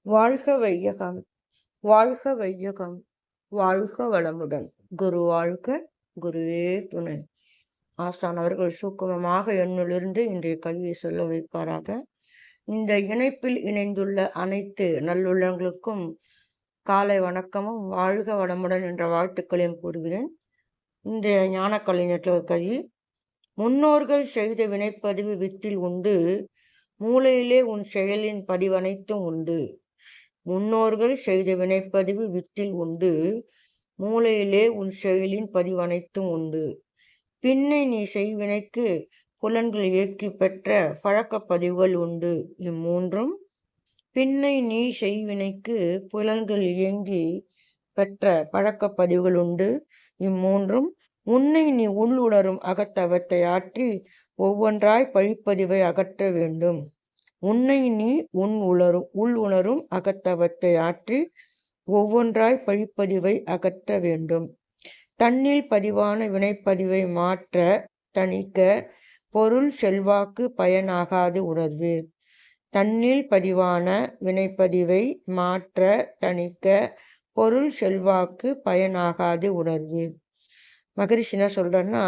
வாழ்க வையகம், வாழ்க வையகம், வாழ்க வளமுடன். குரு வாழ்க, குருவே துணை. ஆசான் அவர்கள் சூக்குமமாக என்னிலிருந்து இன்றைய கல்வியை சொல்ல வைப்பாராக. இந்த இணைப்பில் இணைந்துள்ள அனைத்து நல்லுள்ளங்களுக்கும் காலை வணக்கமும் வாழ்க வளமுடன் என்ற வாழ்த்துக்களையும் கூறுகிறேன். இன்றைய ஞான கலைஞர்கள் ஒரு கல்வி. முன்னோர்கள் செய்த வினைப்பதிவு வித்தில் உண்டு, மூளையிலே உன் செயலின் பதிவனைத்தும் உண்டு. முன்னோர்கள் செய்த வினைப்பதிவு வித்தில் உண்டு, மூளையிலே உன் செயலின் பதிவனைத்தும் உண்டு. பின்னை நீ செய்வினைக்கு புலன்கள் இயக்கி பெற்ற பழக்கப்பதிவுகள் உண்டு. இம்மூன்றும் பின்னை நீ செய்வினைக்கு புலன்கள் இயங்கி பெற்ற பழக்கப்பதிவுகள் உண்டு. இம்மூன்றும் உன்னை நீ உள்ளுணரும் அகத்தவத்தை ஆற்றி ஒவ்வொன்றாய் பழிப்பதிவை அகற்ற வேண்டும். உன்னை நீ உள் உணரும் அகத்தவத்தை ஆற்றி ஒவ்வொன்றாய் பழிப்பதிவை அகற்ற வேண்டும். தன்னில் பதிவான வினைப்பதிவை மாற்ற தணிக்க பொருள் செல்வாக்கு பயனாகாது உணர்வு. தன்னில் பதிவான வினைப்பதிவை மாற்ற தணிக்க பொருள் செல்வாக்கு பயனாகாது உணர்வு. மகரிஷி என்ன சொல்றன்னா,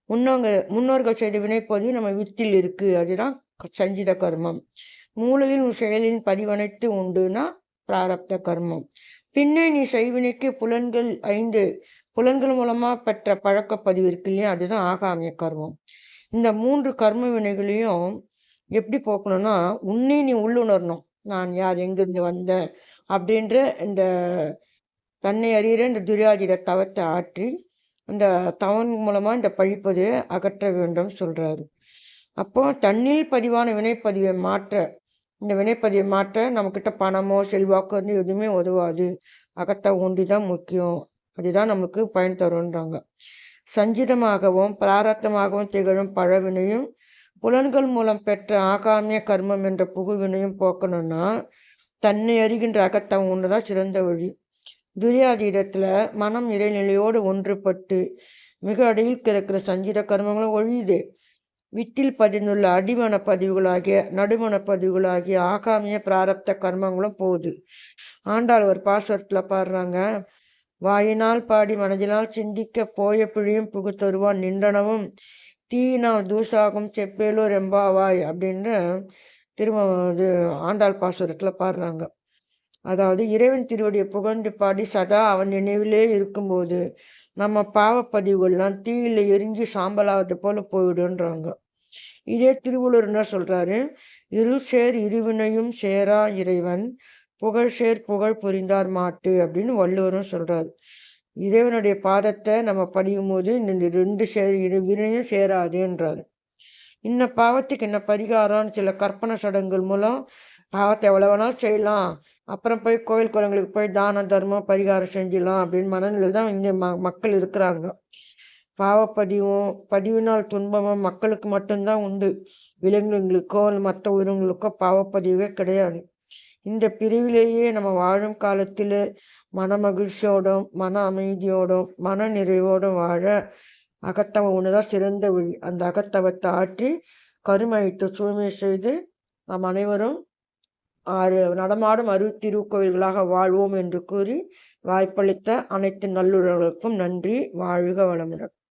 முன்னோர்கள் செய்த வினைப்பதிவு நம்ம வித்தில் இருக்கு, அதுதான் சஞ்சித கர்மம். மூளையில் உன் செயலின் பதிவனைத்து உண்டுனா பிராரப்த கர்மம். பின்னே நீ செய்வினைக்கு புலன்கள் மூலமா பெற்ற பழக்கப்பதிவு இருக்கு இல்லையா, அதுதான் ஆகாமிய கர்மம். இந்த 3 கர்ம வினைகளையும் எப்படி போக்கணும்னா, உன்னை நீ உள்ளுணரணும். நான் யார், எங்கிருந்து வந்தேன் அப்படின்ற இந்த தன்னை அறிகிற இந்த துரியாதீத தவத்தை ஆற்றி அந்த தவன் மூலமா இந்த பழிப்பதிவை அகற்ற வேண்டும் சொல்றாரு. அப்போ தன்னில் பதிவான வினைப்பதிவை மாற்ற, இந்த வினைப்பதிவை மாற்ற நம்மக்கிட்ட பணமோ செல்வாக்கோ வந்து எதுவுமே உதவாது. அகத்தை ஒண்டி தான் முக்கியம், அதுதான் நமக்கு பயன் தருன்றாங்க. சஞ்சிதமாகவும் பிராரத்தமாகவும் திகழும் பழவினையும் புலன்கள் மூலம் பெற்ற ஆகாமிய கர்மம் என்ற புகுவினையும் போக்கணும்னா தன்னை அறிகின்ற அகத்தம் ஒன்றுதான் சிறந்த வழி. துரியாதீதத்துல மனம் இறைநிலையோடு ஒன்றுபட்டு மிக அடியில் கிடக்கிற சஞ்சித கர்மங்களும் ஒழியுது. வித்தில் பதிந்துள்ள அடிமன பதிவுகளாகிய நடுமன பதிவுகளாகிய ஆகாமிய பிராரப்த கர்மங்களும் போகுது. ஆண்டாள் ஒரு பாசுரத்தில் பாடுறாங்க, வாயினால் பாடி மனதினால் சிந்திக்க போய பிழியும் புகுத்தருவான் நின்றனவும் தீயினால் தூசாகும் செப்பேலூர் எம்பாவாய் அப்படின்னு இது ஆண்டாள் பாசுரத்தில் பாடுறாங்க. அதாவது இறைவன் திருவடியை புகழ்ந்து பாடி சதா அவன் நினைவிலே இருக்கும்போது நம்ம பாவப்பதிவுகள்லாம் தீயில எரிஞ்சு சாம்பலாவது போல போயிடுன்றாங்க. இதே திருவள்ளுவர் என்ன சொல்றாரு, இருசேர் இருவினையும் சேரா இறைவன் புகழ் சேர் புகழ் புரிந்தார் மாட்டு அப்படின்னு வள்ளுவரும் சொல்றாரு. இறைவனுடைய பாதத்தை நம்ம படியும் போது இந்த 2 வினையும் சேராதுன்றாரு. இன்ன பாவத்துக்கு என்ன பரிகாரம், சில கற்பனை சடங்குகள் மூலம் பாவத்தை எவ்வளோ வேணாலும் செய்யலாம், அப்புறம் போய் கோயில் குளங்களுக்கு போய் தான தர்மம் பரிகாரம் செஞ்சிடலாம் அப்படின்னு மனநிலை தான் இங்கே மக்கள் இருக்கிறாங்க. பதிவினால் துன்பமும் மக்களுக்கு மட்டும்தான் உண்டு. விலங்குகளுக்கோ மற்ற உயிரினங்களுக்கோ பாவப்பதிவே கிடையாது. இந்த பிரிவிலேயே நம்ம வாழும் காலத்தில் மன மகிழ்ச்சியோடும் மன அமைதியோடும் மன நிறைவோடும் வாழ அகத்தவம் ஒன்றுதான் சிறந்த வழி. அந்த அகத்தவத்தை ஆற்றி கருமையிட்டு தூய்மை செய்து நாம் அனைவரும் நடமாடும் திருக்கோயில்களாக வாழ்வோம் என்று கூறி வாய்ப்பளித்த அனைத்து நல்லுறவுகளுக்கும் நன்றி. வாழ்க வளமுடன்.